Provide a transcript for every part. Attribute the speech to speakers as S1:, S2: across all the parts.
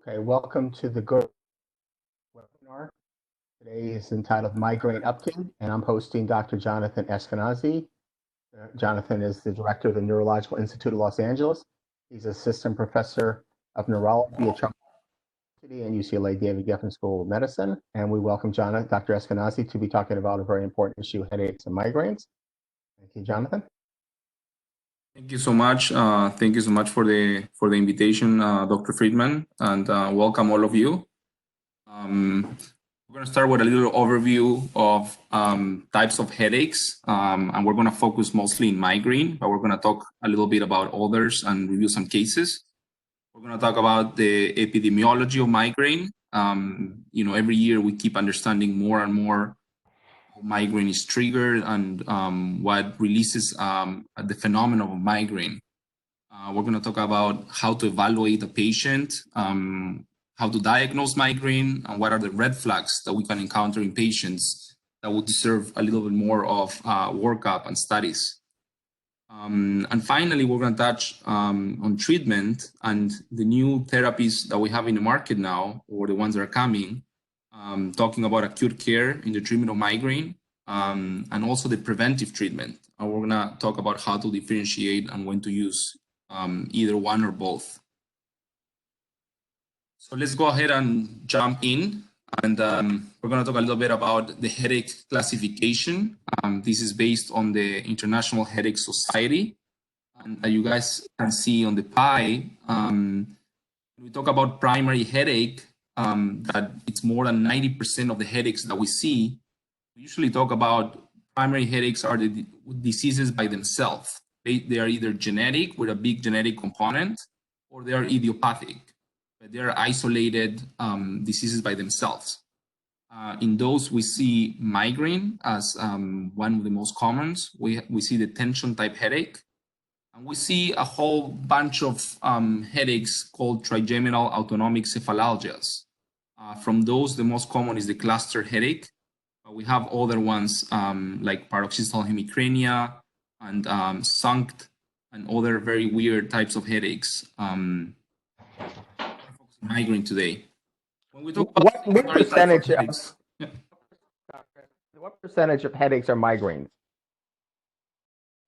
S1: Okay, welcome to the Good webinar. Today is entitled Migraine Update, and I'm hosting Dr. Jonathan Eskenazi. Jonathan is the director of the Neurological Institute of Los Angeles. He's assistant professor of neurology at Charles University and UCLA David Geffen School of Medicine. And we welcome Dr. Eskenazi to be talking about a very important issue, headaches and migraines. Thank you, Jonathan.
S2: Thank you so much. Thank you so much for the invitation, Dr. Friedman, and welcome all of you. We're going to start with a little overview of types of headaches, and we're going to focus mostly in migraine, but we're going to talk a little bit about others and review some cases. We're going to talk about the epidemiology of migraine. Every year we keep understanding more and more how migraine is triggered and what releases the phenomenon of migraine. We're going to talk about how to evaluate a patient, how to diagnose migraine, and what are the red flags that we can encounter in patients that would deserve a little bit more of workup and studies. And finally, we're going to touch on treatment and the new therapies that we have in the market now, or the ones that are coming, talking about acute care in the treatment of migraine, and also the preventive treatment. And we're going to talk about how to differentiate and when to use either one or both. So let's go ahead and jump in, and we're going to talk a little bit about the headache classification. This is based on the International Headache Society, and you guys can see on the pie, when we talk about primary headache, that it's more than 90% of the headaches that we see. We usually talk about primary headaches are the diseases by themselves. They are either genetic with a big genetic component, or they are idiopathic. But they are isolated diseases by themselves. In those, we see migraine as one of the most common. We see the tension type headache. And we see a whole bunch of headaches called trigeminal autonomic cephalalgias. From those, the most common is the cluster headache. But we have other ones like paroxysmal hemicrania and SUNCT and other very weird types of headaches. Migraine today. When we talk about
S1: what percentage of headaches are migraines?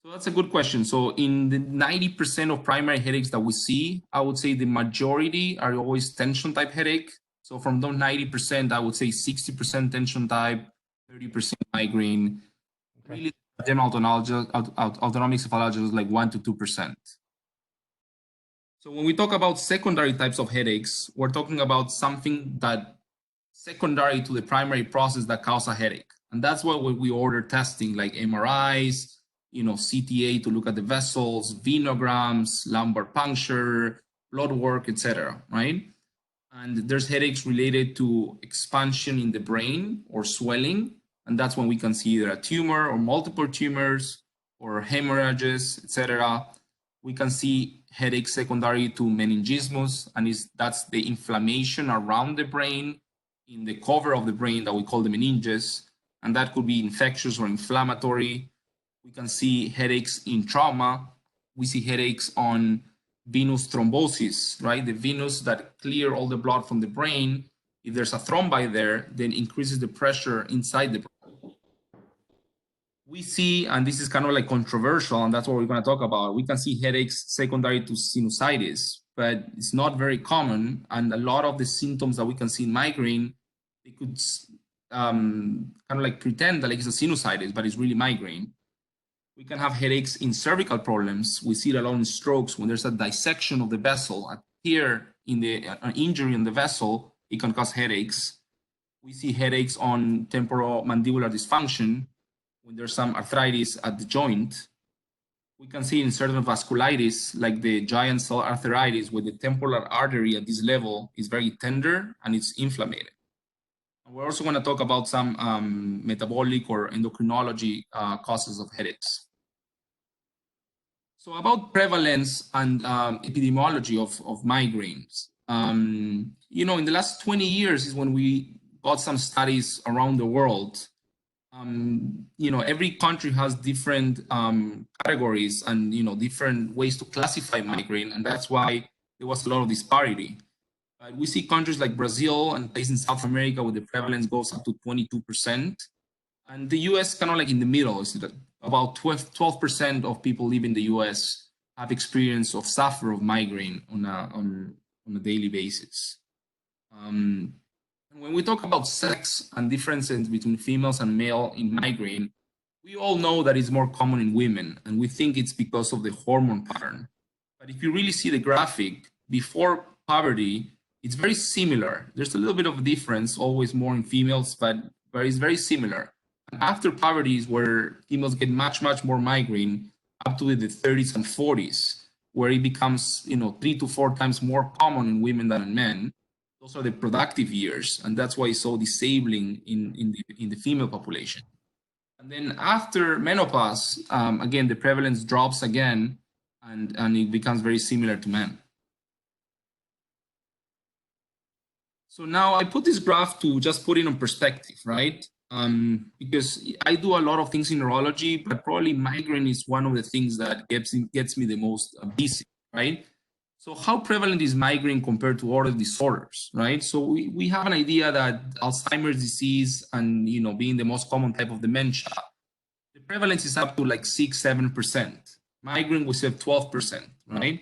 S2: So that's a good question. So in the 90% of primary headaches that we see, I would say the majority are always tension type headache. So from those 90%, I would say 60% tension type, 30% migraine. Okay. Really, general autonomic cephalalgia is like 1 to 2%. So when we talk about secondary types of headaches, we're talking about something that secondary to the primary process that causes a headache. And that's why we order testing like MRIs, CTA to look at the vessels, venograms, lumbar puncture, blood work, etc. Right? And there's headaches related to expansion in the brain or swelling. And that's when we can see either a tumor or multiple tumors or hemorrhages, etc. We can see headaches secondary to meningismus, and that's the inflammation around the brain in the cover of the brain that we call the meninges, and that could be infectious or inflammatory. We can see headaches in trauma. We see headaches on venous thrombosis, right? The venous that clear all the blood from the brain. If there's a thrombi there, then increases the pressure inside the brain. We see, and this is kind of like controversial, and that's what we're going to talk about. We can see headaches secondary to sinusitis, but it's not very common. And a lot of the symptoms that we can see in migraine, they could kind of like pretend that like it's a sinusitis, but it's really migraine. We can have headaches in cervical problems. We see it a lot in strokes when there's a dissection of the vessel. Here in the injury in the vessel, it can cause headaches. We see headaches on temporomandibular dysfunction when there's some arthritis at the joint. We can see in certain vasculitis, like the giant cell arteritis, where the temporal artery at this level is very tender and it's inflamed. And we're also going to talk about some metabolic or endocrinology causes of headaches. So about prevalence and epidemiology of migraines. In the last 20 years is when we got some studies around the world. Every country has different categories and, different ways to classify migraine. And that's why there was a lot of disparity. We see countries like Brazil and places in South America where the prevalence goes up to 22%. And the US kind of like in the middle, is that about 12% of people living in the US have experience of suffer of migraine on a daily basis. And when we talk about sex and differences between females and male in migraine, we all know that it's more common in women, and we think it's because of the hormone pattern. But if you really see the graphic, before puberty, it's very similar. There's a little bit of difference, always more in females, but it's very similar. And after puberty is where females get much, much more migraine up to the 30s and 40s, where it becomes, 3 to 4 times more common in women than in men. Those are the productive years, and that's why it's so disabling in the female population. And then after menopause, again, the prevalence drops again, and it becomes very similar to men. So now I put this graph to just put it in perspective, right? Because I do a lot of things in neurology, but probably migraine is one of the things that gets me the most busy, right? So how prevalent is migraine compared to other disorders, right? So we have an idea that Alzheimer's disease and, being the most common type of dementia, the prevalence is up to like 6-7%. Migraine, we said 12%, right?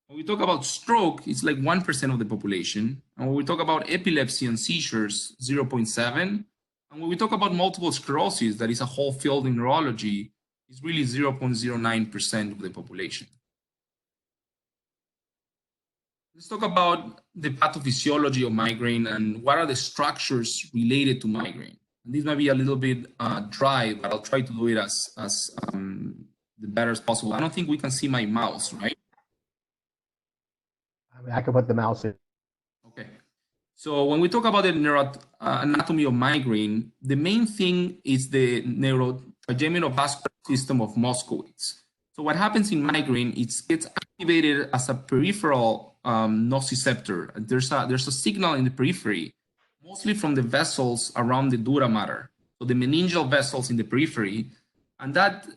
S2: When we talk about stroke, it's like 1% of the population. And when we talk about epilepsy and seizures, 0.7. And when we talk about multiple sclerosis, that is a whole field in neurology, it's really 0.09% of the population. Let's talk about the pathophysiology of migraine and what are the structures related to migraine. And this might be a little bit dry, but I'll try to do it as the better as possible. I don't think we can see my mouse, right?
S1: I can put the mouse in.
S2: Okay. So when we talk about the anatomy of migraine, the main thing is the trigeminal-vascular system of Moskowitz. So what happens in migraine, it gets activated as a peripheral nociceptor. There's a signal in the periphery, mostly from the vessels around the dura mater, so the meningeal vessels in the periphery, and that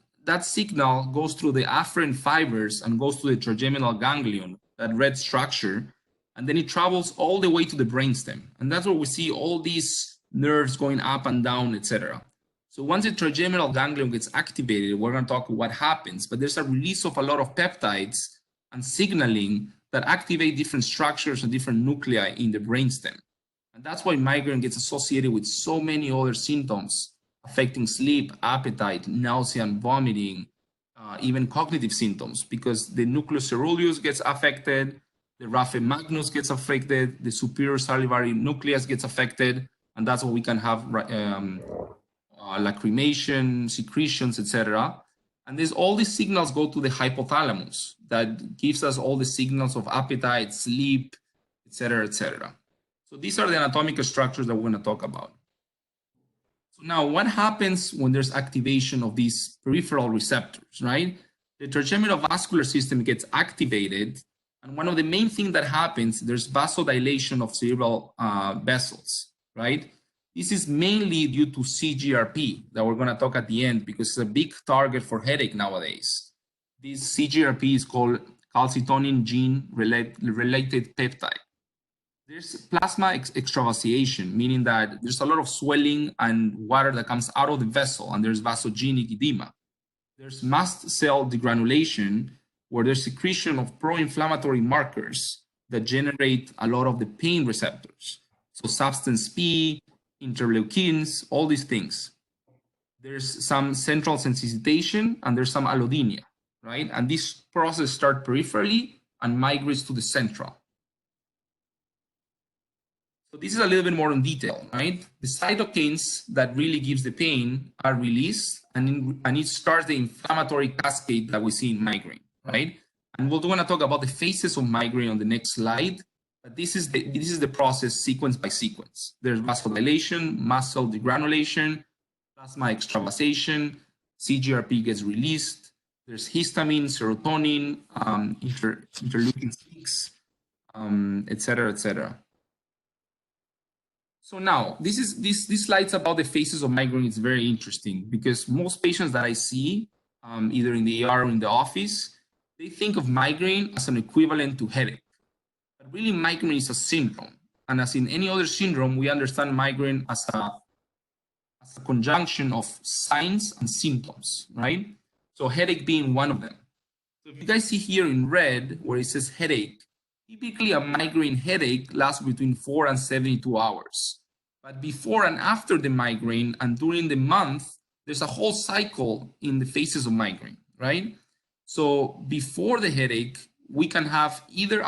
S2: signal goes through the afferent fibers and goes to the trigeminal ganglion, that red structure, and then it travels all the way to the brainstem, and that's where we see all these nerves going up and down, etc. So once the trigeminal ganglion gets activated, we're going to talk what happens, but there's a release of a lot of peptides and signaling that activate different structures and different nuclei in the brainstem. And that's why migraine gets associated with so many other symptoms affecting sleep, appetite, nausea and vomiting, even cognitive symptoms, because the nucleus ceruleus gets affected, the raphe magnus gets affected, the superior salivary nucleus gets affected, and that's why we can have lacrimation, secretions, etc. And there's all these signals go to the hypothalamus that gives us all the signals of appetite, sleep, etc., etc. So these are the anatomical structures that we're going to talk about. So now what happens when there's activation of these peripheral receptors, right? The trigeminal vascular system gets activated, and one of the main things that happens, there's vasodilation of cerebral vessels, right? This is mainly due to CGRP that we're going to talk at the end because it's a big target for headache nowadays. This CGRP is called calcitonin gene related peptide. There's plasma extravasation, meaning that there's a lot of swelling and water that comes out of the vessel, and there's vasogenic edema. There's mast cell degranulation, where there's secretion of pro-inflammatory markers that generate a lot of the pain receptors. So substance P, interleukins, all these things. There's some central sensitization and there's some allodynia, right? And this process starts peripherally and migrates to the central. So this is a little bit more in detail, right? The cytokines that really gives the pain are released, and it starts the inflammatory cascade that we see in migraine, right? And we're going to talk about the phases of migraine on the next slide. But this is the process sequence by sequence. There's vasodilation, muscle degranulation, plasma extravasation, CGRP gets released. There's histamine, serotonin, interleukin 6, et cetera, et cetera. So now, this slide's about the phases of migraine. It's very interesting because most patients that I see, either in the ER or in the office, they think of migraine as an equivalent to headache. But really, migraine is a syndrome. And as in any other syndrome, we understand migraine as a conjunction of signs and symptoms, right? So headache being one of them. So if you guys see here in red where it says headache, typically a migraine headache lasts between 4 and 72 hours. But before and after the migraine and during the month, there's a whole cycle in the phases of migraine, right? So before the headache, we can have either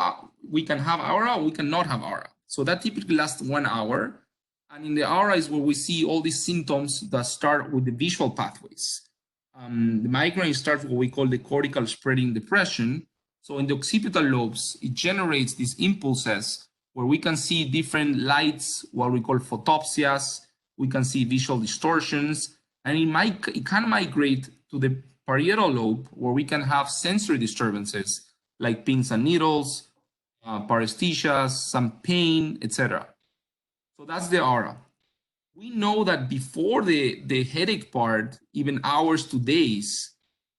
S2: we can have aura or we cannot have aura. So that typically lasts 1 hour. And in the aura is where we see all these symptoms that start with the visual pathways. The migraine starts what we call the cortical spreading depression. So in the occipital lobes, it generates these impulses where we can see different lights, what we call photopsias. We can see visual distortions, and it can migrate to the parietal lobe where we can have sensory disturbances like pins and needles, paresthesias, some pain, etc. So that's the aura. We know that before the headache part, even hours to days,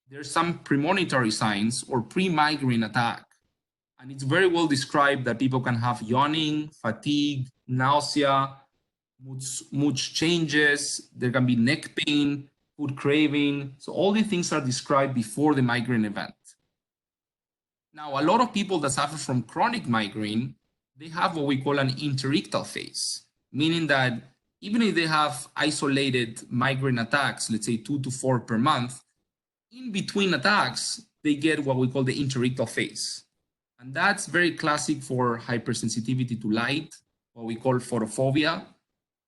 S2: there's some premonitory signs or pre-migraine attack. And it's very well described that people can have yawning, fatigue, nausea, mood changes, there can be neck pain, food craving. So all these things are described before the migraine event. Now, a lot of people that suffer from chronic migraine, they have what we call an interictal phase, meaning that even if they have isolated migraine attacks, let's say 2 to 4 per month, in between attacks, they get what we call the interictal phase. And that's very classic for hypersensitivity to light, what we call photophobia,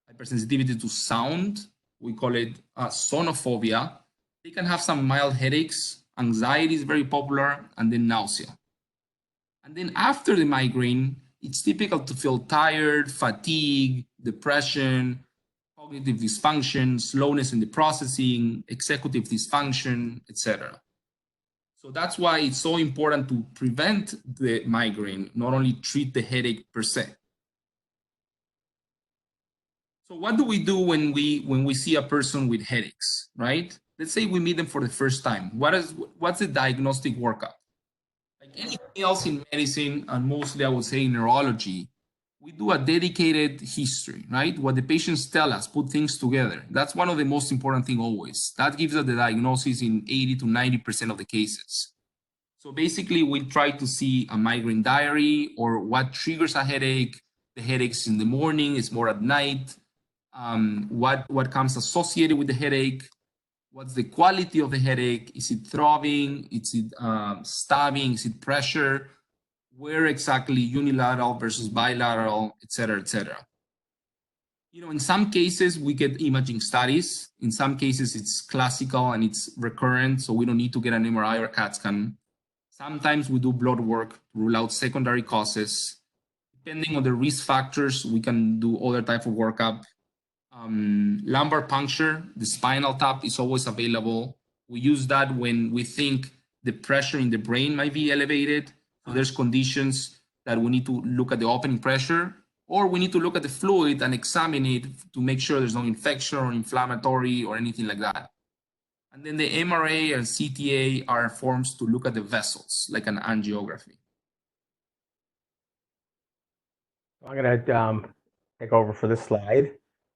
S2: hypersensitivity to sound, we call it sonophobia. They can have some mild headaches, anxiety is very popular, and then nausea. And then after the migraine, it's typical to feel tired, fatigue, depression, cognitive dysfunction, slowness in the processing, executive dysfunction, etc. So that's why it's so important to prevent the migraine, not only treat the headache per se. So what do we do when we see a person with headaches, right? Let's say we meet them for the first time. What's the diagnostic workup? Like anything else in medicine, and mostly I would say in neurology, we do a dedicated history, right? What the patients tell us, put things together. That's one of the most important things always. That gives us the diagnosis in 80 to 90% of the cases. So basically, we try to see a migraine diary or what triggers a headache. The headaches in the morning, it's more at night. What comes associated with the headache? What's the quality of the headache? Is it throbbing? Is it stabbing? Is it pressure? Where exactly unilateral versus bilateral, et cetera, et cetera. You know, in some cases, we get imaging studies. In some cases, it's classical and it's recurrent, so we don't need to get an MRI or CAT scan. Sometimes we do blood work to rule out secondary causes. Depending on the risk factors, we can do other type of workup. Lumbar puncture, the spinal tap is always available. We use that when we think the pressure in the brain might be elevated. So there's conditions that we need to look at the opening pressure, or we need to look at the fluid and examine it to make sure there's no infection or inflammatory or anything like that. And then the MRA and CTA are forms to look at the vessels, like an angiography.
S1: I'm going to take over for this slide.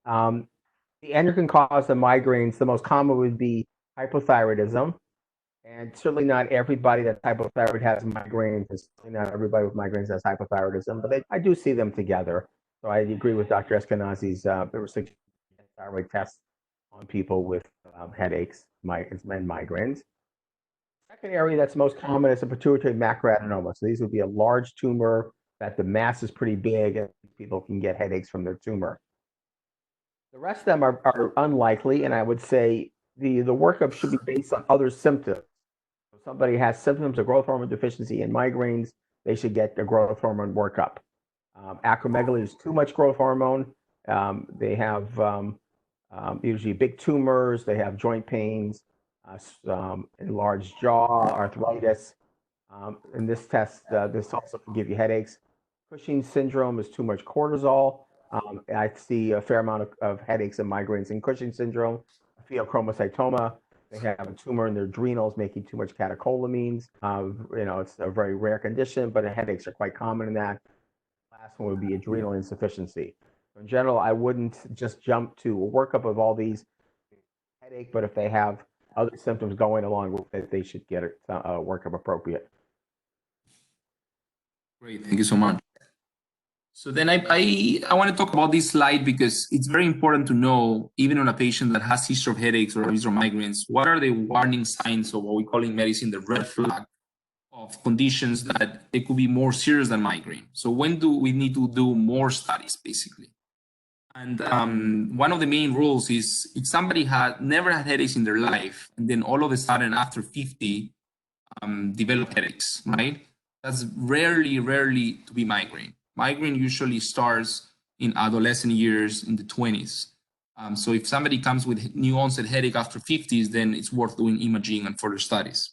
S1: The endocrine cause of migraines, the most common would be hypothyroidism. And certainly not everybody that's hypothyroid has migraines, and certainly not everybody with migraines has hypothyroidism, but I do see them together. So I agree with Dr. Eskenazi's thyroid tests on people with headaches and migraines. Second area that's most common is a pituitary macroadenoma. So these would be a large tumor that the mass is pretty big, and people can get headaches from their tumor. The rest of them are unlikely, and I would say the workup should be based on other symptoms. If somebody has symptoms of growth hormone deficiency and migraines, they should get the growth hormone workup. Acromegaly is too much growth hormone. They have usually big tumors. They have joint pains, enlarged jaw, arthritis. In this test, this also can give you headaches. Cushing syndrome is too much cortisol. I see a fair amount of headaches and migraines in Cushing syndrome. Pheochromocytoma, they have a tumor in their adrenals making too much catecholamines. You know, it's a very rare condition, but headaches are quite common in that. last one would be adrenal insufficiency. In general, I wouldn't just jump to a workup of all these headache, but if they have other symptoms going along with it, they should get a workup appropriate.
S2: Great, thank you so much. So then I want to talk about this slide because it's very important to know, even on a patient that has history of headaches or history of migraines, what are the warning signs of what we call in medicine the red flag of conditions that it could be more serious than migraine. So when do we need to do more studies, basically? And one of the main rules is if somebody had never had headaches in their life, and then all of a sudden after 50 develop headaches, right? That's rarely to be migraine. Migraine usually starts in adolescent years, in the 20s. So if somebody comes with new onset headache after 50s, then it's worth doing imaging and further studies.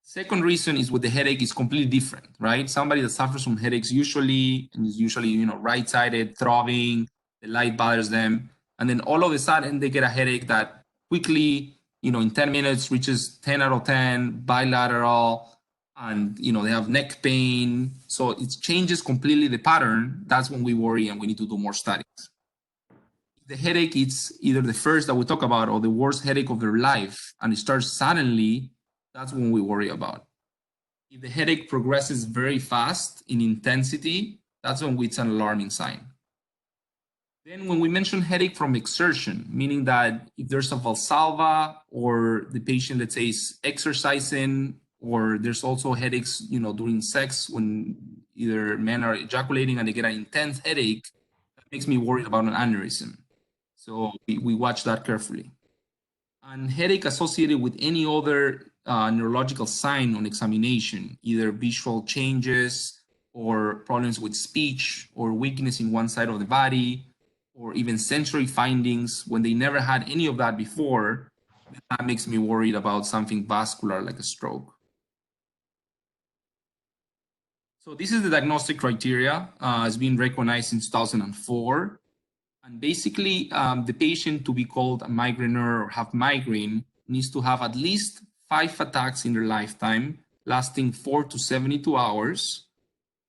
S2: Second reason is with the headache is completely different, right? Somebody that suffers from headaches usually right-sided, throbbing, the light bothers them, and then all of a sudden they get a headache that quickly, in 10 minutes reaches 10 out of 10, bilateral, and they have neck pain. So it changes completely the pattern. That's when we worry and we need to do more studies. The headache is either the first that we talk about or the worst headache of their life, and it starts suddenly, that's when we worry about. If the headache progresses very fast in intensity, that's when it's an alarming sign. Then when we mention headache from exertion, meaning that if there's a valsalva or the patient, let's say, is exercising, or there's also headaches, during sex when either men are ejaculating and they get an intense headache, that makes me worried about an aneurysm. So we watch that carefully. And headache associated with any other neurological sign on examination, either visual changes or problems with speech or weakness in one side of the body, or even sensory findings when they never had any of that before, that makes me worried about something vascular like a stroke. So this is the diagnostic criteria. It's been recognized in 2004. And basically, the patient to be called a migraineur or have migraine needs to have at least 5 attacks in their lifetime, lasting 4 to 72 hours.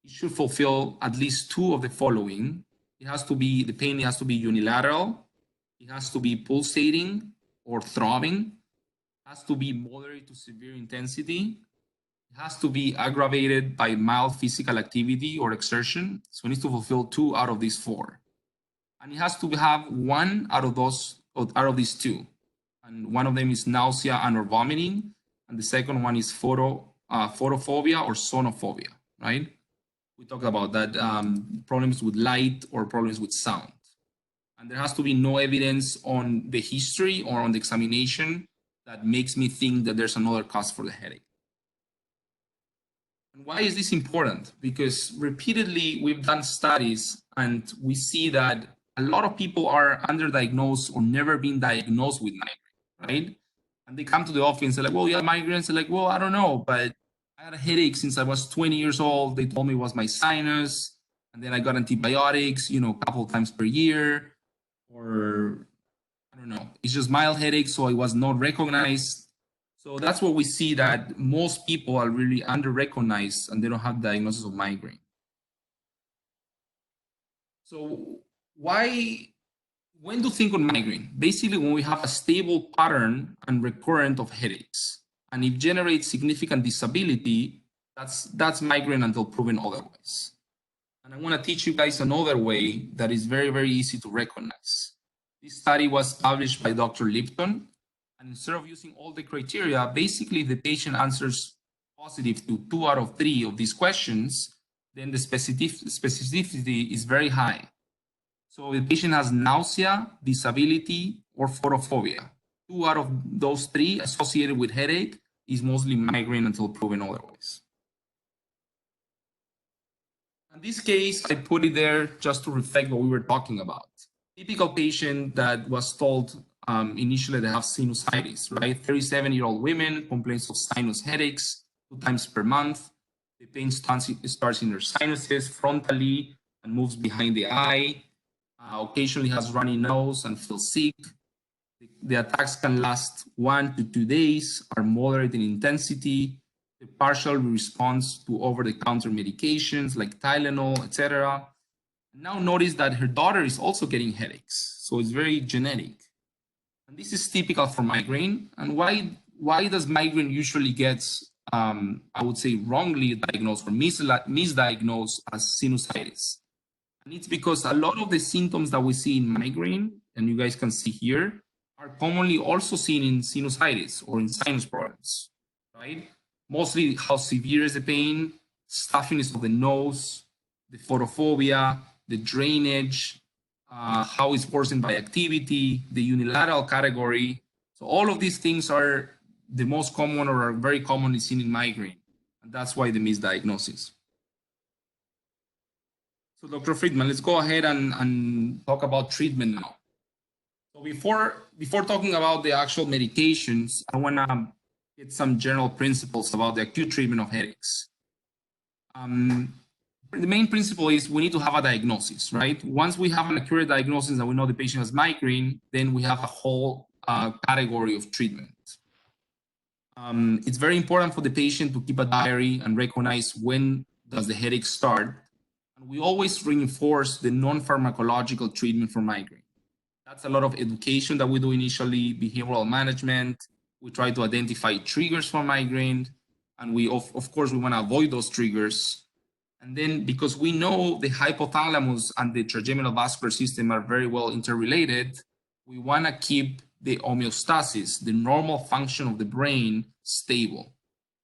S2: It should fulfill at least 2 of the following. The pain has to be unilateral. It has to be pulsating or throbbing. It has to be moderate to severe intensity. It has to be aggravated by mild physical activity or exertion. So it needs to fulfill 2 out of these 4. And it has to have 1 out of these 2. And one of them is nausea and or vomiting. And the second one is photophobia or sonophobia, right? We talked about that, problems with light or problems with sound. And there has to be no evidence on the history or on the examination that makes me think that there's another cause for the headache. And why is this important? Because repeatedly we've done studies and we see that a lot of people are underdiagnosed or never been diagnosed with migraine, right? And they come to the office and say like, well, you have migraines. They're like, well, I don't know, but I had a headache since I was 20 years old. They told me it was my sinus. And then I got antibiotics, a couple of times per year. Or I don't know, it's just mild headache, so it was not recognized. So that's what we see, that most people are really under-recognized and they don't have diagnosis of migraine. So when to think on migraine? Basically, when we have a stable pattern and recurrent of headaches, and it generates significant disability, that's migraine until proven otherwise. And I want to teach you guys another way that is very, very easy to recognize. This study was published by Dr. Lipton, and instead of using all the criteria, basically if the patient answers positive to 2 out of 3 of these questions, then the specificity is very high. So if the patient has nausea, disability, or photophobia, 2 out of those 3 associated with headache is mostly migraine until proven otherwise. In this case, I put it there just to reflect what we were talking about. Typical patient that was told initially they have sinusitis, right? 37-year-old women complains of sinus headaches 2 times per month. The pain starts in their sinuses frontally and moves behind the eye. Occasionally has runny nose and feels sick. The attacks can last 1 to 2 days, are moderate in intensity. the partial response to over-the-counter medications like Tylenol, etc. Now notice that her daughter is also getting headaches, so it's very genetic. And this is typical for migraine. And why does migraine usually gets, I would say, wrongly diagnosed or misdiagnosed as sinusitis? And it's because a lot of the symptoms that we see in migraine, and you guys can see here, are commonly also seen in sinusitis or in sinus problems, right? Mostly how severe is the pain, stuffiness of the nose, the photophobia, the drainage, how it's worsened by activity, the unilateral category. So all of these things are the most common or are very commonly seen in migraine. And that's why the misdiagnosis. So Dr. Friedman, let's go ahead and talk about treatment now. So before talking about the actual medications, I want to get some general principles about the acute treatment of headaches. The main principle is we need to have a diagnosis, right? Once we have an accurate diagnosis and we know the patient has migraine, then we have a whole category of treatment. It's very important for the patient to keep a diary and recognize when does the headache start. And we always reinforce the non-pharmacological treatment for migraine. That's a lot of education that we do initially, behavioral management. We try to identify triggers for migraine. And we, of course, we want to avoid those triggers. And then because we know the hypothalamus and the trigeminal vascular system are very well interrelated, we want to keep the homeostasis, the normal function of the brain, stable,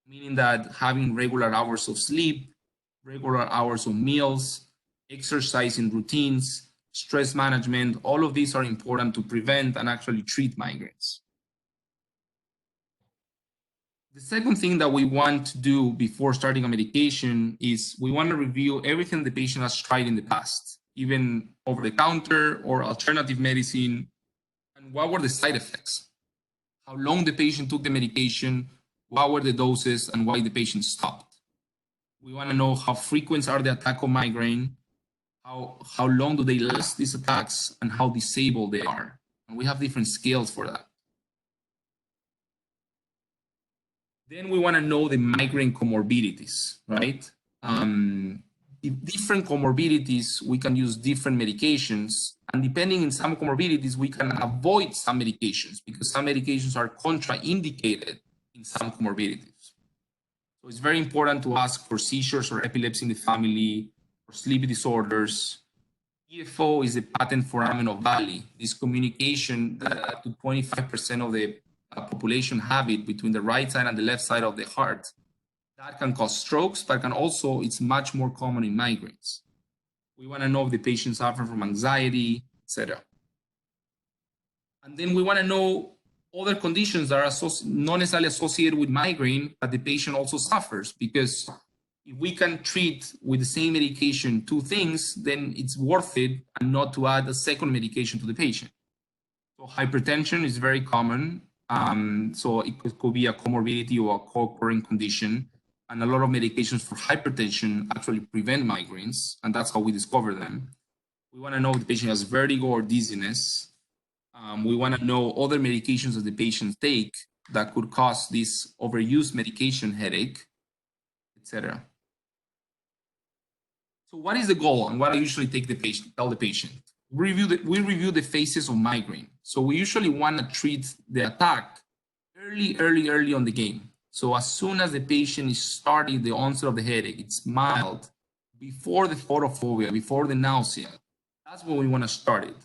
S2: meaning that having regular hours of sleep, regular hours of meals, exercising routines, stress management, all of these are important to prevent and actually treat migraines. The second thing that we want to do before starting a medication is we want to review everything the patient has tried in the past, even over the counter or alternative medicine, and what were the side effects, how long the patient took the medication, what were the doses, and why the patient stopped. We want to know how frequent are the attacks of migraine, how long do they last, these attacks, and how disabled they are. And we have different scales for that. Then we want to know the migraine comorbidities, right? Different comorbidities, we can use different medications. And depending on some comorbidities, we can avoid some medications because some medications are contraindicated in some comorbidities. So it's very important to ask for seizures or epilepsy in the family, or sleep disorders. EFO is a patent foramen of Valley. This communication that up to 25% of the population have it between the right side and the left side of the heart. That can cause strokes, but can also, it's much more common in migraines. We want to know if the patient suffers from anxiety, etc. And then we want to know other conditions that are not necessarily associated with migraine, but the patient also suffers, because if we can treat with the same medication two things, then it's worth it and not to add a second medication to the patient. So hypertension is very common. So it could be a comorbidity or a co-occurring condition. And a lot of medications for hypertension actually prevent migraines, and that's how we discover them. We want to know if the patient has vertigo or dizziness. We want to know other medications that the patients take that could cause this overuse medication headache, etc. So what is the goal and what I usually tell the patient? We review the phases of migraine. So we usually want to treat the attack early on the game. So as soon as the patient is starting the onset of the headache, it's mild, before the photophobia, before the nausea, that's when we want to start it.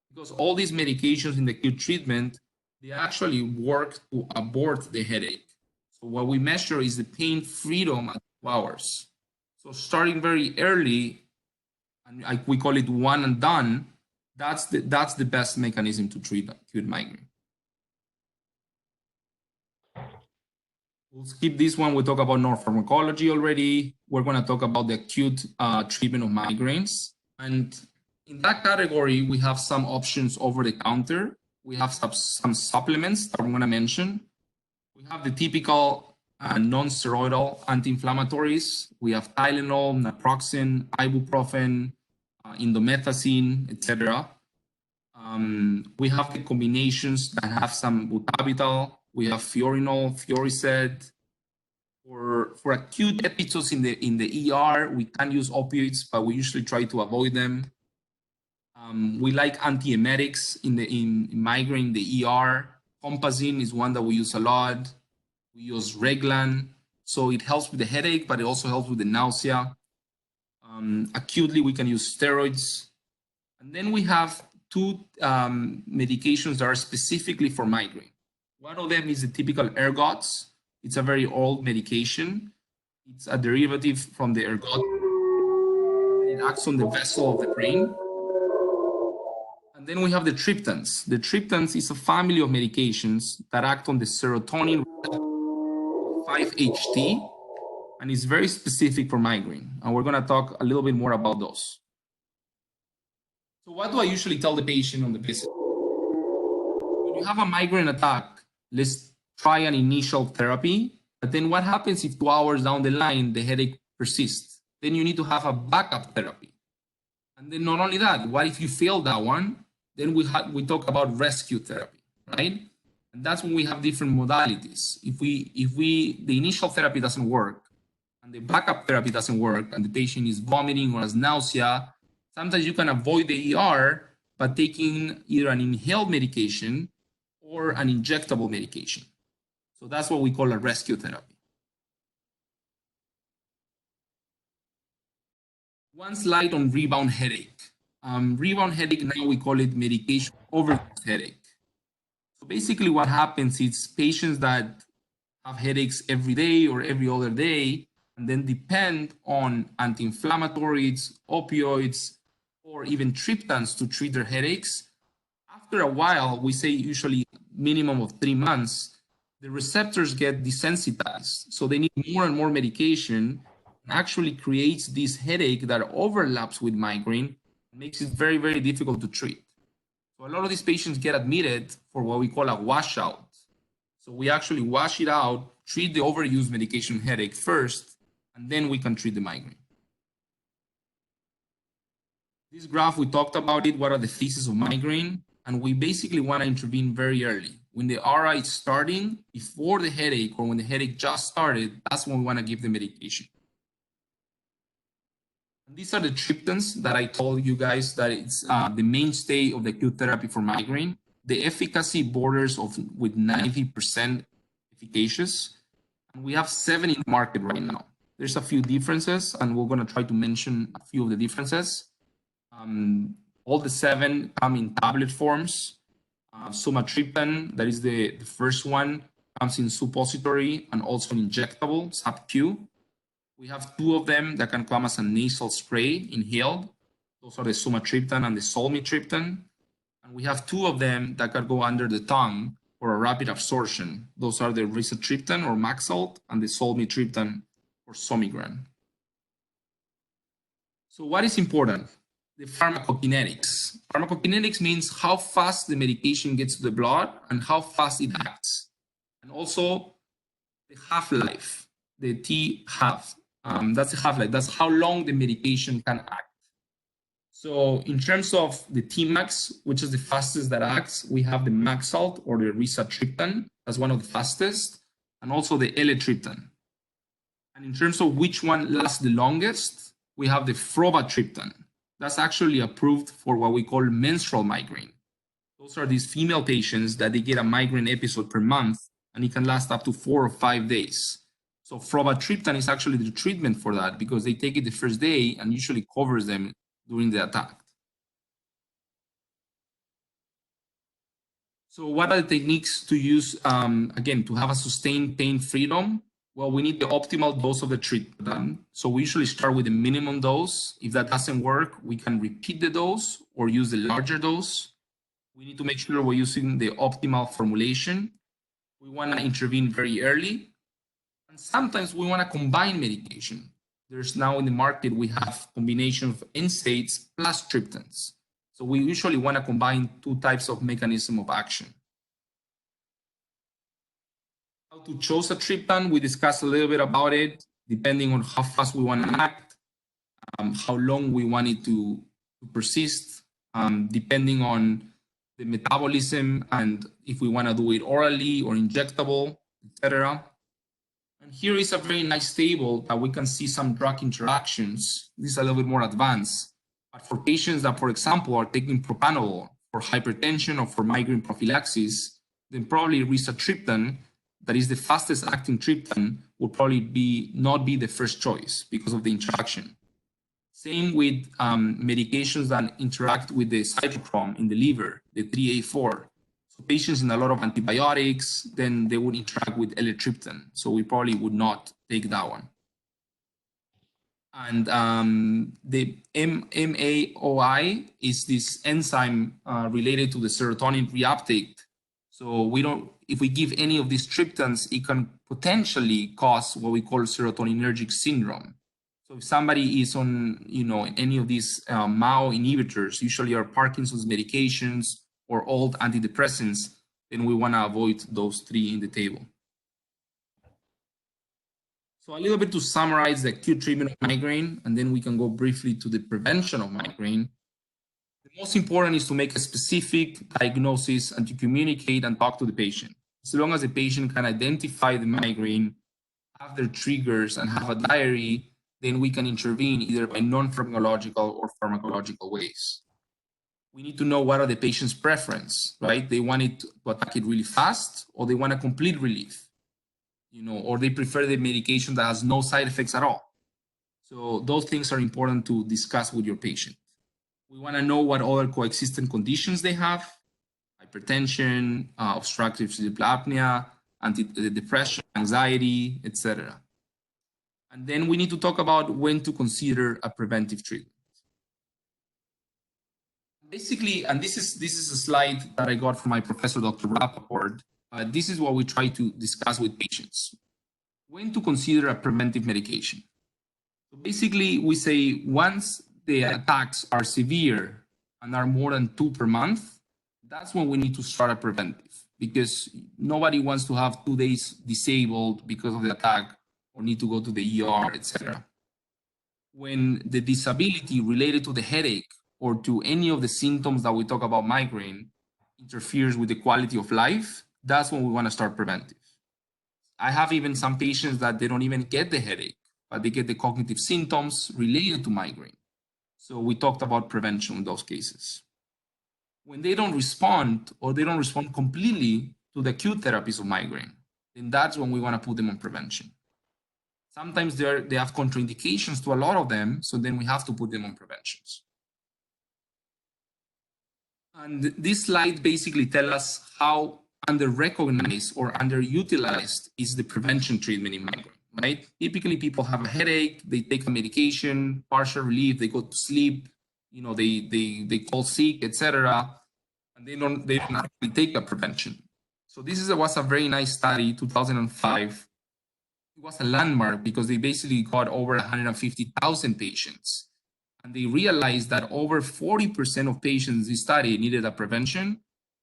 S2: Because all these medications in the acute treatment, they actually work to abort the headache. So what we measure is the pain freedom at 2 hours. So starting very early, and we call it one and done, that's the best mechanism to treat acute migraine. We'll skip this one. We'll talk about neuropharmacology already. We're going to talk about the acute treatment of migraines. And in that category, we have some options over the counter. We have some supplements that I'm going to mention. We have the typical non-steroidal anti-inflammatories. We have Tylenol, naproxen, ibuprofen, indomethacin, etc. We have the combinations that have some butalbital. We have Fiorinol, Fioricet. For acute episodes in the ER, we can use opioids, but we usually try to avoid them. We like antiemetics in migraine, the ER. Compazine is one that we use a lot. We use Reglan, so it helps with the headache, but it also helps with the nausea. Acutely, we can use steroids. And then we have two medications that are specifically for migraine. One of them is the typical ergots. It's a very old medication. It's a derivative from the ergot. It acts on the vessel of the brain. And then we have the triptans. The triptans is a family of medications that act on the serotonin 5-HT, and it's very specific for migraine. And we're going to talk a little bit more about those. So what do I usually tell the patient on the visit? When you have a migraine attack, let's try an initial therapy. But then what happens if 2 hours down the line, the headache persists? Then you need to have a backup therapy. And then not only that, what if you fail that one? Then we talk about rescue therapy, right? And that's when we have different modalities. If the initial therapy doesn't work and the backup therapy doesn't work and the patient is vomiting or has nausea, sometimes you can avoid the ER by taking either an inhaled medication or an injectable medication. So that's what we call a rescue therapy. One slide on rebound headache. Rebound headache, now we call it medication overdose headache. So basically what happens is patients that have headaches every day or every other day and then depend on anti-inflammatories, opioids, or even triptans to treat their headaches. After a while, we say usually minimum of 3 months, the receptors get desensitized. So they need more and more medication, and actually creates this headache that overlaps with migraine, makes it very, very difficult to treat. So a lot of these patients get admitted for what we call a washout. So we actually wash it out, treat the overused medication headache first, and then we can treat the migraine. This graph, we talked about it, what are the phases of migraine? And we basically want to intervene very early. When the RI is starting, before the headache or when the headache just started, that's when we want to give the medication. And these are the triptans that I told you guys that it's the mainstay of the acute therapy for migraine. The efficacy borders with 90% efficacious. And we have 7 in the market right now. There's a few differences, and we're going to try to mention a few of the differences. All the 7 come in tablet forms. Sumatriptan, that is the first one, comes in suppository and also injectable, sub-Q. We have 2 of them that can come as a nasal spray, inhaled. Those are the sumatriptan and the solmitriptan. And we have 2 of them that can go under the tongue for a rapid absorption. Those are the rizatriptan or Maxalt and the solmitriptan or Somigran. So what is important? The pharmacokinetics. Pharmacokinetics means how fast the medication gets to the blood and how fast it acts. And also the half-life, the T-half. That's the half-life. That's how long the medication can act. So in terms of the Tmax, which is the fastest that acts, we have the Maxalt or the rizatriptan. That's one of the fastest. And also the elatriptan. And in terms of which one lasts the longest, we have the frovatriptan. That's actually approved for what we call menstrual migraine. Those are these female patients that they get a migraine episode per month, and it can last up to 4 or 5 days. So frovatriptan is actually the treatment for that because they take it the first day and usually covers them during the attack. So what are the techniques to use, again, to have a sustained pain freedom? Well, we need the optimal dose of the treatment. So we usually start with the minimum dose. If that doesn't work, we can repeat the dose or use the larger dose. We need to make sure we're using the optimal formulation. We want to intervene very early. And sometimes we want to combine medication. There's now in the market, we have combination of NSAIDs plus triptans. So we usually want to combine 2 types of mechanism of action. How to choose a triptan, we discussed a little bit about it, depending on how fast we want to act, how long we want it to persist, depending on the metabolism and if we want to do it orally or injectable, etc. And here is a very nice table that we can see some drug interactions. This is a little bit more advanced. But for patients that, for example, are taking propranolol for hypertension or for migraine prophylaxis, then probably rizatriptan, that is the fastest acting triptan, would probably not be the first choice because of the interaction. Same with medications that interact with the cytochrome in the liver, the 3A4. So patients in a lot of antibiotics, then they would interact with L-triptan. So we probably would not take that one. And the MAOI is this enzyme related to the serotonin reuptake. So we don't, if we give any of these triptans, it can potentially cause what we call serotoninergic syndrome. So if somebody is on, any of these MAO inhibitors, usually are Parkinson's medications or old antidepressants, then we want to avoid those three in the table. So a little bit to summarize the acute treatment of migraine, and then we can go briefly to the prevention of migraine. The most important is to make a specific diagnosis and to communicate and talk to the patient. As long as the patient can identify the migraine, have their triggers, and have a diary, then we can intervene either by non-pharmacological or pharmacological ways. We need to know what are the patient's preference, right? They want it to attack it really fast, or they want a complete relief, or they prefer the medication that has no side effects at all. So those things are important to discuss with your patient. We want to know what other coexistent conditions they have: hypertension, obstructive sleep apnea, depression, anxiety, etc. And then we need to talk about when to consider a preventive treatment. Basically, and this is a slide that I got from my professor, Dr. Rappaport. This is what we try to discuss with patients. When to consider a preventive medication. So basically, we say once the attacks are severe and are more than 2 per month, that's when we need to start a preventive, because nobody wants to have 2 days disabled because of the attack or need to go to the ER, etc. When the disability related to the headache or to any of the symptoms that we talk about migraine interferes with the quality of life, that's when we want to start preventive. I have even some patients that they don't even get the headache, but they get the cognitive symptoms related to migraine. So we talked about prevention in those cases. When they don't respond, or they don't respond completely to the acute therapies of migraine, then that's when we want to put them on prevention. Sometimes they have contraindications to a lot of them, so then we have to put them on preventions. And this slide basically tells us how under-recognized or underutilized is the prevention treatment in migraine, right? Typically, people have a headache, they take a medication, partial relief, they go to sleep, they call sick, etc., and they don't actually take a prevention. So this was a very nice study, 2005. It was a landmark because they basically got over 150,000 patients. And they realized that over 40% of patients in this study needed a prevention,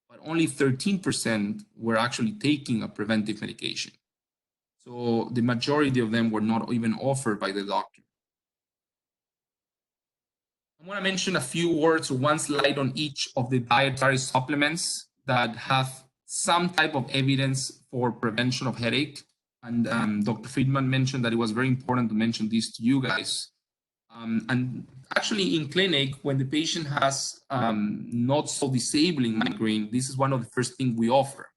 S2: but only 13% were actually taking a preventive medication. So the majority of them were not even offered by the doctor. I want to mention a few words or one slide on each of the dietary supplements that have some type of evidence for prevention of headache. And Dr. Friedman mentioned that it was very important to mention this to you guys. And actually in clinic, when the patient has not so disabling migraine, this is one of the first things we offer.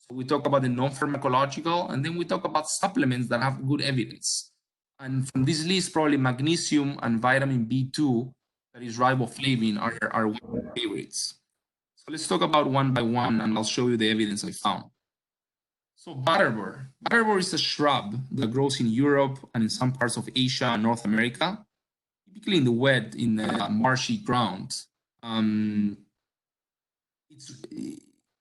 S2: So we talk about the non-pharmacological, and then we talk about supplements that have good evidence. And from this list, probably magnesium and vitamin B2, that is riboflavin, are one of the favorites. So let's talk about one by one, and I'll show you the evidence I found. So butterbur. Butterbur is a shrub that grows in Europe and in some parts of Asia and North America, typically in the wet, in the marshy ground.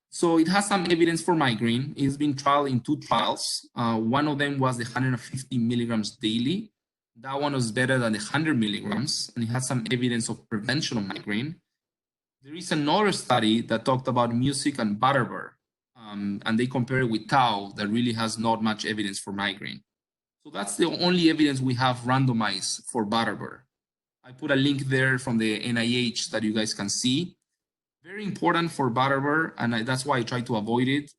S2: So it has some evidence for migraine. It's been trialed in 2 trials. One of them was the 150 milligrams daily. That one was better than the 100 milligrams, and it has some evidence of prevention of migraine. There is another study that talked about music and butterbur, and they compared it with tau that really has not much evidence for migraine. So that's the only evidence we have randomized for butterbur. I put a link there from the NIH that you guys can see. Very important for butterbur, and that's why I try to avoid it.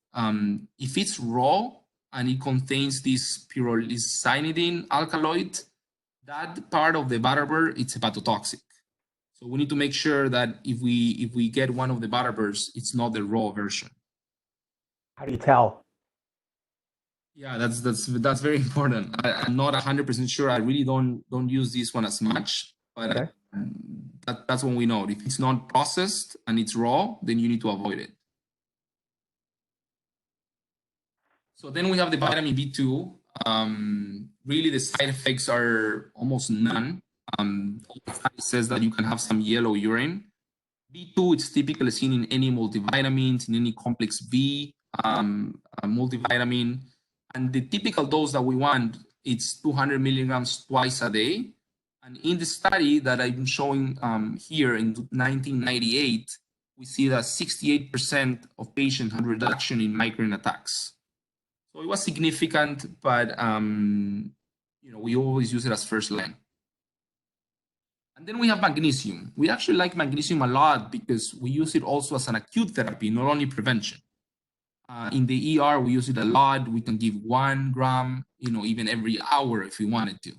S2: If it's raw and it contains this pyrrolizidine alkaloid. That part of the butterbur, it's hepatotoxic. So we need to make sure that if we get one of the butterburs, it's not the raw version.
S1: How do you tell?
S2: Yeah, that's very important. I'm not 100% sure. I really don't use this one as much, but
S1: Okay.
S2: That's when we know. If it's not processed and it's raw, then you need to avoid it. So then we have the vitamin B2. Really, the side effects are almost none. It says that you can have some yellow urine. B2, it's typically seen in any multivitamins, in any complex B multivitamin. And the typical dose that we want, it's 200 milligrams twice a day. And in the study that I'm showing here in 1998, we see that 68% of patients had reduction in migraine attacks. So it was significant, but we always use it as first line. And then we have magnesium. We actually like magnesium a lot because we use it also as an acute therapy, not only prevention. In the ER, we use it a lot. We can give 1 gram, even every hour if we wanted to.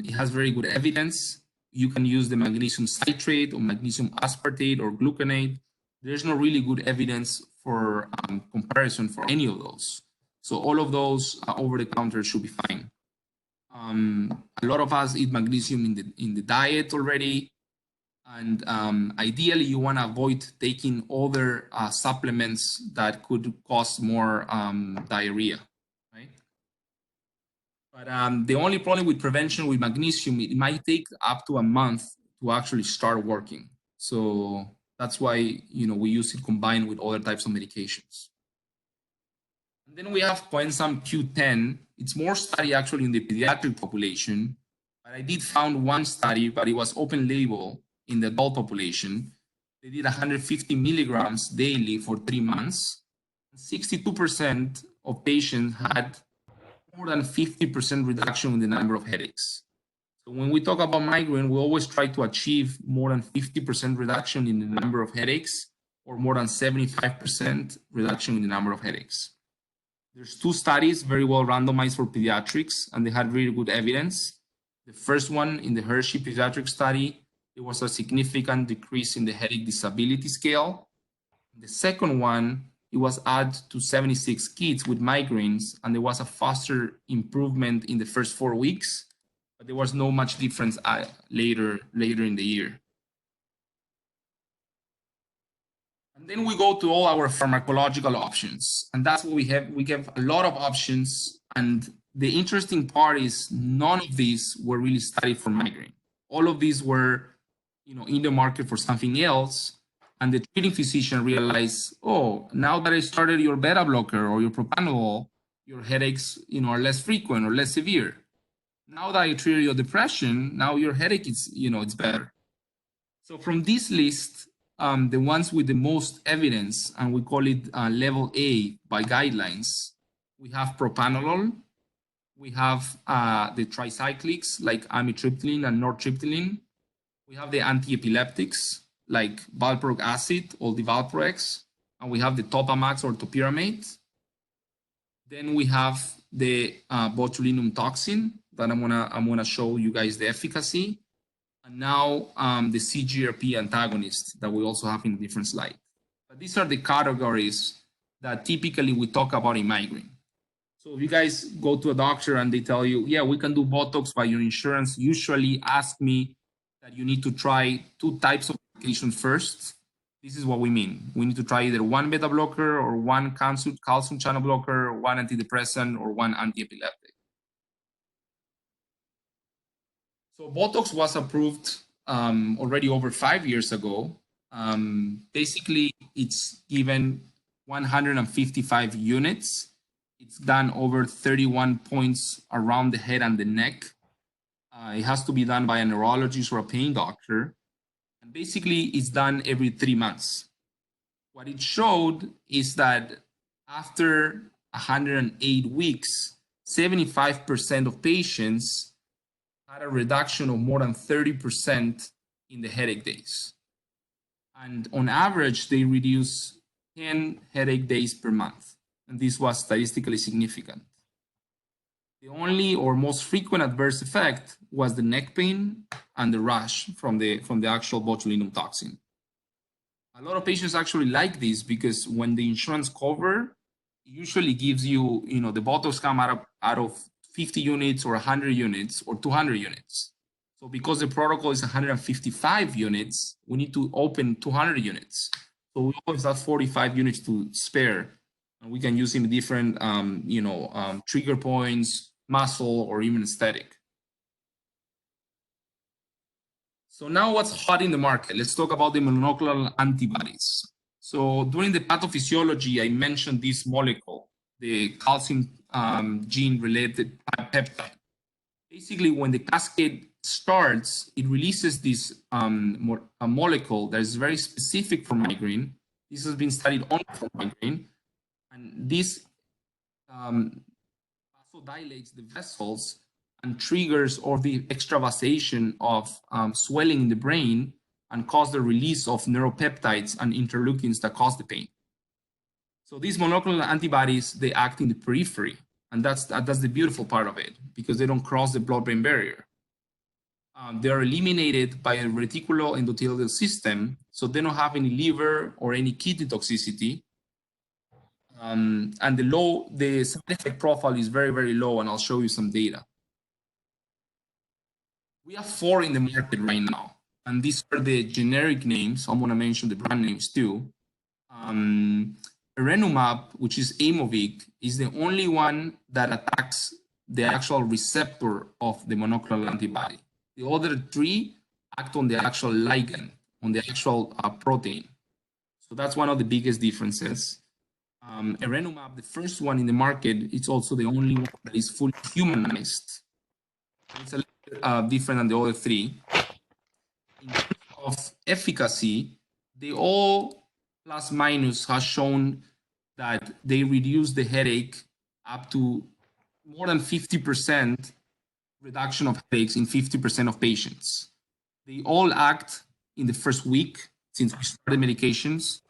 S2: It has very good evidence. You can use the magnesium citrate or magnesium aspartate or gluconate. There's no really good evidence for comparison for any of those. So all of those over the counter should be fine. A lot of us eat magnesium in the diet already. And ideally, you want to avoid taking other supplements that could cause more diarrhea, right? But the only problem with prevention with magnesium, it might take up to a month to actually start working. So that's why we use it combined with other types of medications. And then we have coenzyme Q10. It's more study actually in the pediatric population. But I did found one study, but it was open label in the adult population. They did 150 milligrams daily for 3 months. 62% of patients had more than 50% reduction in the number of headaches. So when we talk about migraine, we always try to achieve more than 50% reduction in the number of headaches or more than 75% reduction in the number of headaches. There's 2 studies very well randomized for pediatrics, and they had really good evidence. The first one in the Hershey pediatric study, there was a significant decrease in the headache disability scale. The second one, it was added to 76 kids with migraines, and there was a faster improvement in the first 4 weeks, but there was no much difference later in the year. And then we go to all our pharmacological options, and that's what we have. We have a lot of options, and the interesting part is none of these were really studied for migraine. All of these were, in the market for something else. And the treating physician realized, oh, now that I started your beta blocker or your propranolol, your headaches, are less frequent or less severe. Now that I treated your depression, now your headache is, it's better. So from this list, the ones with the most evidence, and we call it level A by guidelines, we have propranolol, we have the tricyclics like amitriptyline and nortriptyline, we have the antiepileptics like valproic acid or the Valproex, and we have the Topamax or topiramate. Then we have the botulinum toxin that I'm gonna show you guys the efficacy. And now the CGRP antagonist that we also have in a different slide. But these are the categories that typically we talk about in migraine. So if you guys go to a doctor and they tell you, yeah, we can do Botox by your insurance, usually ask me that you need to try 2 types of medication first. This is what we mean. We need to try either 1 beta blocker or 1 calcium channel blocker, or 1 antidepressant or 1 antiepileptic. So Botox was approved already over 5 years ago. Basically, it's given 155 units. It's done over 31 points around the head and the neck. It has to be done by a neurologist or a pain doctor. And basically, it's done every 3 months. What it showed is that after 108 weeks, 75% of patients had a reduction of more than 30% in the headache days. And on average, they reduce 10 headache days per month. and this was statistically significant. The only or most frequent adverse effect was the neck pain and the rash from the actual botulinum toxin. A lot of patients actually like this because when the insurance cover usually gives you, the bottles come out of 50 units or 100 units or 200 units. So because the protocol is 155 units, we need to open 200 units. So we always have 45 units to spare. And we can use in different, trigger points, muscle, or even aesthetic. So now what's hot in the market? Let's talk about the monoclonal antibodies. So during the pathophysiology, I mentioned this molecule, the calcium gene-related peptide. Basically, when the cascade starts, it releases this a molecule that is very specific for migraine. This has been studied only for migraine. And this vasodilates the vessels and triggers or the extravasation of swelling in the brain and cause the release of neuropeptides and interleukins that cause the pain. So these monoclonal antibodies, they act in the periphery, and that's the beautiful part of it, because they don't cross the blood-brain barrier. They are eliminated by a reticuloendothelial system, so they don't have any liver or any kidney toxicity. And the side effect profile is very, very low, and I'll show you some data. We have 4 in the market right now, and these are the generic names. I'm going to mention the brand names too. Erenumab, which is Aimovig, is the only one that attacks the actual receptor of the monoclonal antibody. The other 3 act on the actual ligand, on the actual protein. So that's one of the biggest differences. Erenumab, the first one in the market, it's also the only one that is fully humanized. It's a little bit different than the other 3. In terms of efficacy, they all plus minus has shown that they reduce the headache up to more than 50% reduction of headaches in 50% of patients. They all act in the first week since we started medications.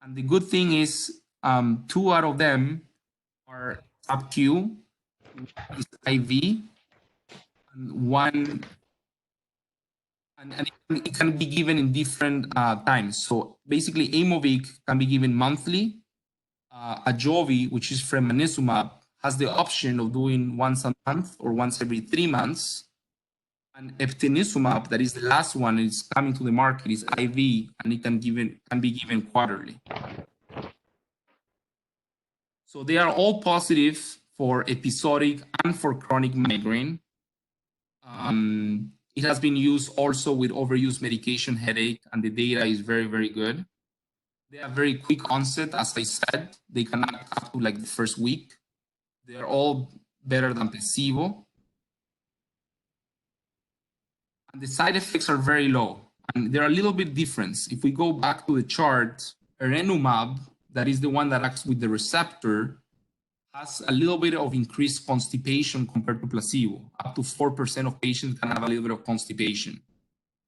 S2: And the good thing is 2 out of them are sub-Q, is IV, and 1, and it can be given in different times. So basically, Aimovig can be given monthly. Ajovy, which is fremanezumab, has the option of doing once a month or once every 3 months. And eptinezumab, that is the last one, is coming to the market, is IV, and it can be given quarterly. So they are all positive for episodic and for chronic migraine. It has been used also with overuse medication headache, and the data is very, very good. They have very quick onset, as I said. They can act up to like the first week. They are all better than placebo. And the side effects are very low. And they're a little bit different. If we go back to the chart, erenumab, that is the one that acts with the receptor, has a little bit of increased constipation compared to placebo. Up to 4% of patients can have a little bit of constipation.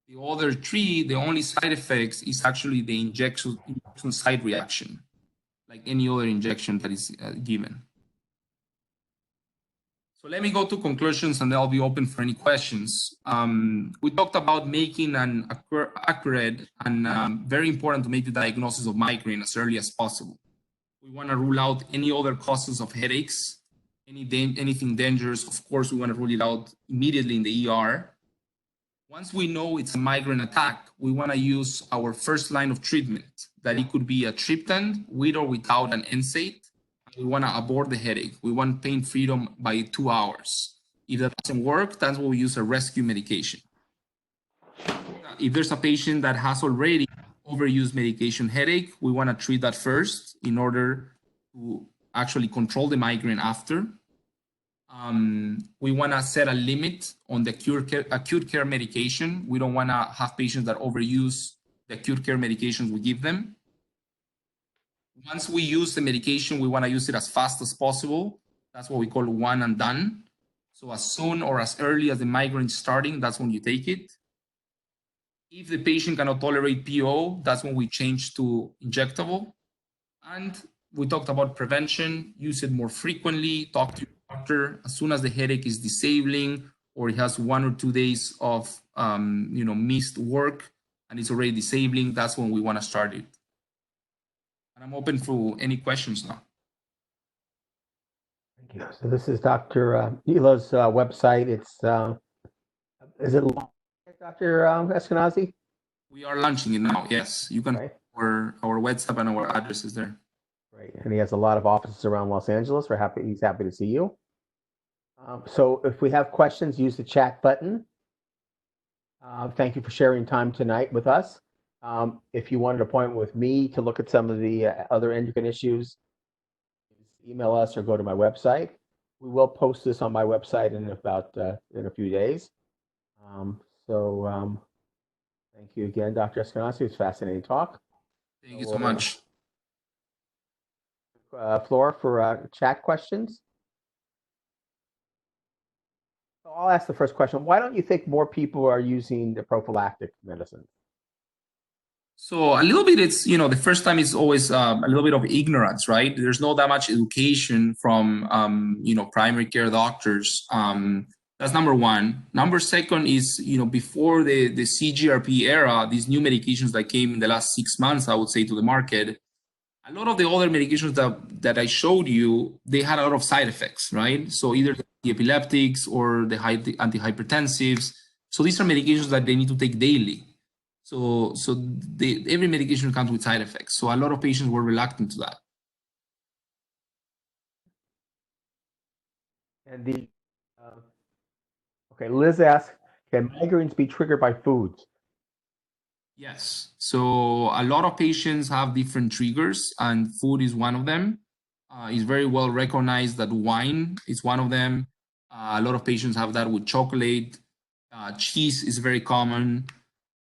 S2: The other 3, the only side effects is actually the injection site reaction, like any other injection that is given. So let me go to conclusions, and I'll be open for any questions. We talked about making an accurate and very important to make the diagnosis of migraine as early as possible. We want to rule out any other causes of headaches, anything dangerous. Of course, we want to rule it out immediately in the ER. Once we know it's a migraine attack, we want to use our first line of treatment, that it could be a triptan with or without an NSAID. We want to abort the headache. We want pain freedom by 2 hours. If that doesn't work, that's when we use a rescue medication. If there's a patient that has already overused medication headache, we want to treat that first in order to actually control the migraine after. We want to set a limit on the acute care medication. We don't want to have patients that overuse the acute care medications we give them. Once we use the medication, we want to use it as fast as possible. That's what we call one and done. So as soon or as early as the migraine is starting, that's when you take it. If the patient cannot tolerate PO, that's when we change to injectable. And we talked about prevention, use it more frequently, talk to your doctor. As soon as the headache is disabling or it has 1 or 2 days of missed work and it's already disabling, that's when we want to start it. And I'm open for any questions now.
S1: Thank you. So this is Dr. Hila's website. It's is it Dr. Eskenazi?
S2: We are launching it now. Yes, you can.
S1: Right.
S2: Our website and our address is there.
S1: Right, and he has a lot of offices around Los Angeles. He's happy to see you. So if we have questions, use the chat button. Thank you for sharing time tonight with us. If you wanted an appointment with me to look at some of the other endocrine issues, email us or go to my website. We will post this on my website in a few days. Thank you again, Dr. Eskenazi. It was a fascinating talk.
S2: Thank you so much.
S1: Floor for chat questions. So I'll ask the first question. Why don't you think more people are using the prophylactic medicine?
S2: So a little bit, it's, the first time is always a little bit of ignorance, right? There's not that much education from, primary care doctors. That's number one. Number second is, before the CGRP era, these new medications that came in the last 6 months, I would say, to the market, a lot of the other medications that I showed you, they had a lot of side effects, right? So either the epileptics or the antihypertensives. So these are medications that they need to take daily. So every medication comes with side effects. So a lot of patients were reluctant to that.
S1: And okay, Liz asks, can migraines be triggered by foods?
S2: Yes. So a lot of patients have different triggers, and food is one of them. It's very well recognized that wine is one of them. A lot of patients have that with chocolate. Cheese is very common.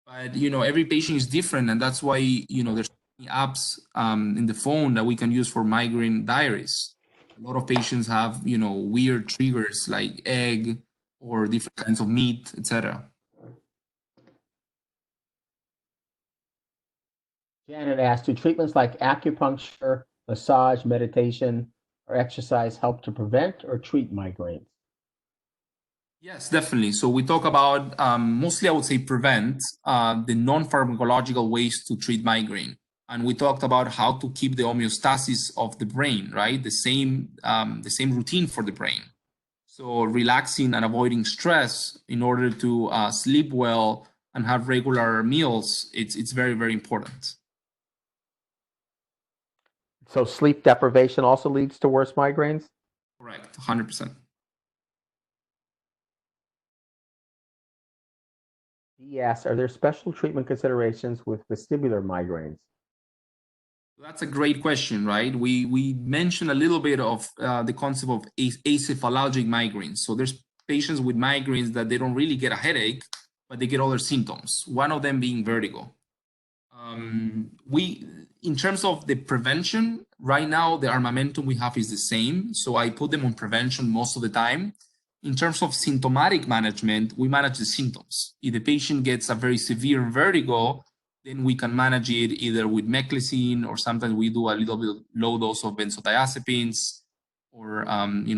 S2: But, every patient is different, and that's why, there's apps in the phone that we can use for migraine diaries. A lot of patients have, weird triggers like egg or different kinds of meat, etc.
S1: Janet asked, do treatments like acupuncture, massage, meditation, or exercise help to prevent or treat migraines?
S2: Yes, definitely. So we talk about mostly, I would say, prevent the non-pharmacological ways to treat migraine. And we talked about how to keep the homeostasis of the brain, right? The same routine for the brain. So relaxing and avoiding stress in order to sleep well and have regular meals, it's very, very important.
S1: So sleep deprivation also leads to worse migraines?
S2: Correct, 100%.
S1: Yes. Are there special treatment considerations with vestibular migraines?
S2: That's a great question, right? We mentioned a little bit of the concept of acephalgic migraines. So there's patients with migraines that they don't really get a headache, but they get other symptoms. One of them being vertigo. In terms of the prevention, right now the armamentum we have is the same. So I put them on prevention most of the time. In terms of symptomatic management, we manage the symptoms. If the patient gets a very severe vertigo, then we can manage it either with meclizine, or sometimes we do a little bit low dose of benzodiazepines or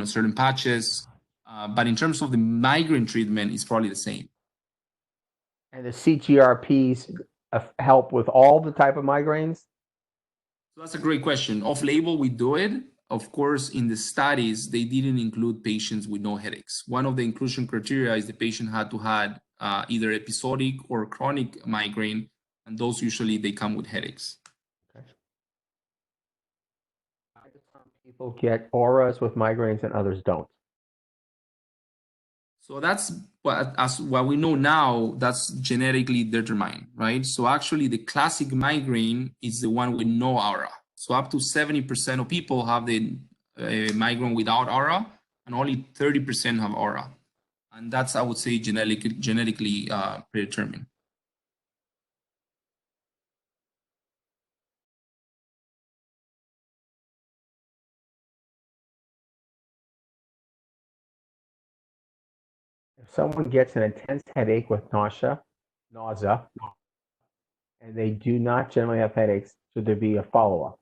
S2: certain patches. But in terms of the migraine treatment, it's probably the same.
S1: And the CGRPs help with all the type of migraines?
S2: So that's a great question. Off-label, we do it. Of course, in the studies, they didn't include patients with no headaches. One of the inclusion criteria is the patient had to have either episodic or chronic migraine, and those usually they come with headaches.
S1: Okay. People get auras with migraines and others don't.
S2: So that's what we know now, that's genetically determined, right? So actually the classic migraine is the one with no aura. So up to 70% of people have the migraine without aura, and only 30% have aura. And that's, I would say, genetically predetermined.
S1: If someone gets an intense headache with nausea, and they do not generally have headaches, should there be a follow-up?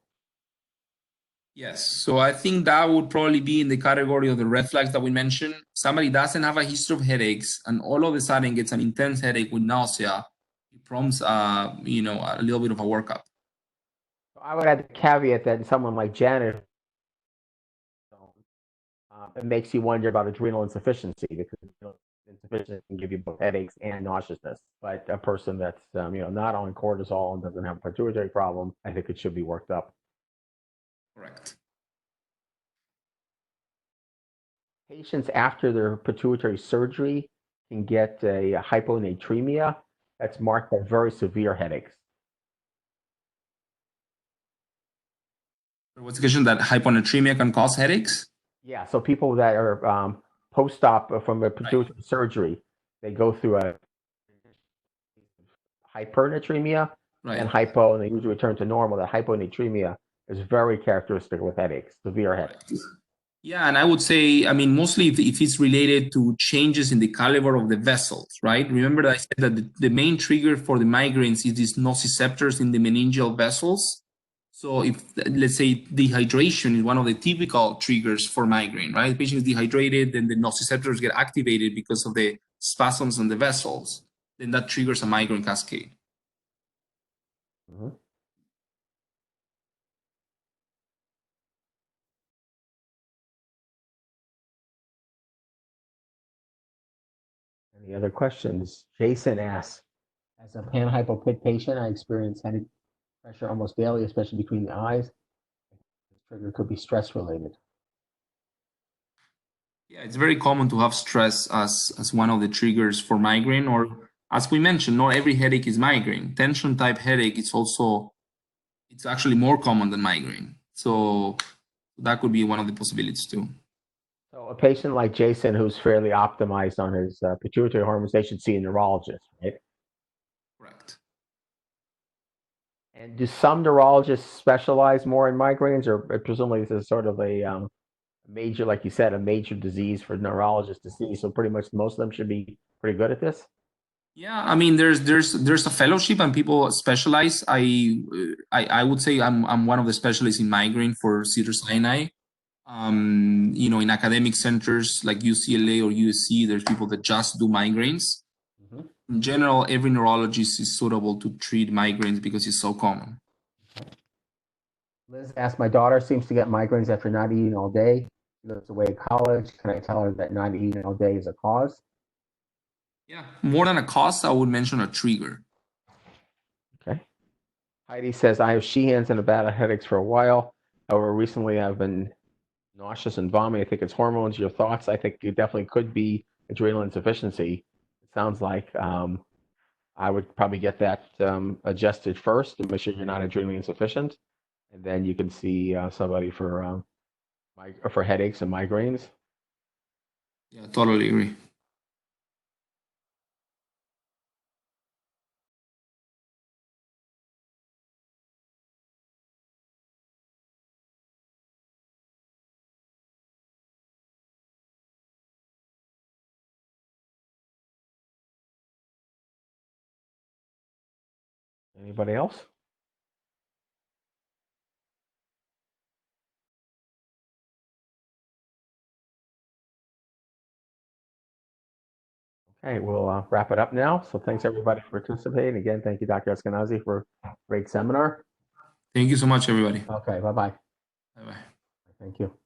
S2: Yes. So I think that would probably be in the category of the red flags that we mentioned. Somebody doesn't have a history of headaches and all of a sudden gets an intense headache with nausea. It prompts, a little bit of a workup.
S1: I would add the caveat that in someone like Janet, it makes you wonder about adrenal insufficiency because adrenal insufficiency can give you both headaches and nauseousness. But a person that's not on cortisol and doesn't have a pituitary problem, I think it should be worked up.
S2: Correct.
S1: Patients after their pituitary surgery can get a hyponatremia that's marked by very severe headaches.
S2: What's the question that hyponatremia can cause headaches?
S1: Yeah, so people that are post-op from a pituitary surgery, they go through a hypernatremia and hypo, and they usually return to normal. That hyponatremia is very characteristic with headaches, severe headaches.
S2: Yeah, and I would say, mostly if it's related to changes in the caliber of the vessels, right? Remember that I said that the main trigger for the migraines is these nociceptors in the meningeal vessels. So if, let's say, dehydration is one of the typical triggers for migraine, right? The patient is dehydrated, then the nociceptors get activated because of the spasms on the vessels. Then that triggers a migraine cascade.
S1: Mm-hmm. Any other questions? Jason asks, as a panhypopit patient, I experience headache pressure almost daily, especially between the eyes. The trigger could be stress related.
S2: Yeah, it's very common to have stress as one of the triggers for migraine, or as we mentioned, not every headache is migraine. Tension type headache it's actually more common than migraine. So that could be one of the possibilities too.
S1: So a patient like Jason who's fairly optimized on his pituitary hormones, they should see a neurologist, right?
S2: Correct.
S1: And do some neurologists specialize more in migraines, or presumably this is sort of a major, like you said, a major disease for neurologists to see? So pretty much most of them should be pretty good at this.
S2: Yeah, there's a fellowship and people specialize. I would say I'm one of the specialists in migraine for Cedars-Sinai. In academic centers like UCLA or USC, there's people that just do migraines. Mm-hmm. In general, every neurologist is suitable to treat migraines because it's so common.
S1: Liz asked, my daughter seems to get migraines after not eating all day. She goes away to college. Can I tell her that not eating all day is a cause?
S2: Yeah, more than a cause, I would mention a trigger.
S1: Okay. Heidi says, I have Sheehan's and bad headaches for a while. However, recently I've been nauseous and vomiting. I think it's hormones. Your thoughts? I think it definitely could be adrenal insufficiency. It sounds like I would probably get that adjusted first to make sure you're not adrenally insufficient. And then you can see somebody for headaches and migraines.
S2: Yeah, totally agree.
S1: Anybody else? Okay, we'll wrap it up now. So thanks everybody for participating. Again, thank you, Dr. Eskenazi, for a great seminar.
S2: Thank you so much, everybody.
S1: Okay, bye-bye.
S2: Bye-bye.
S1: Thank you.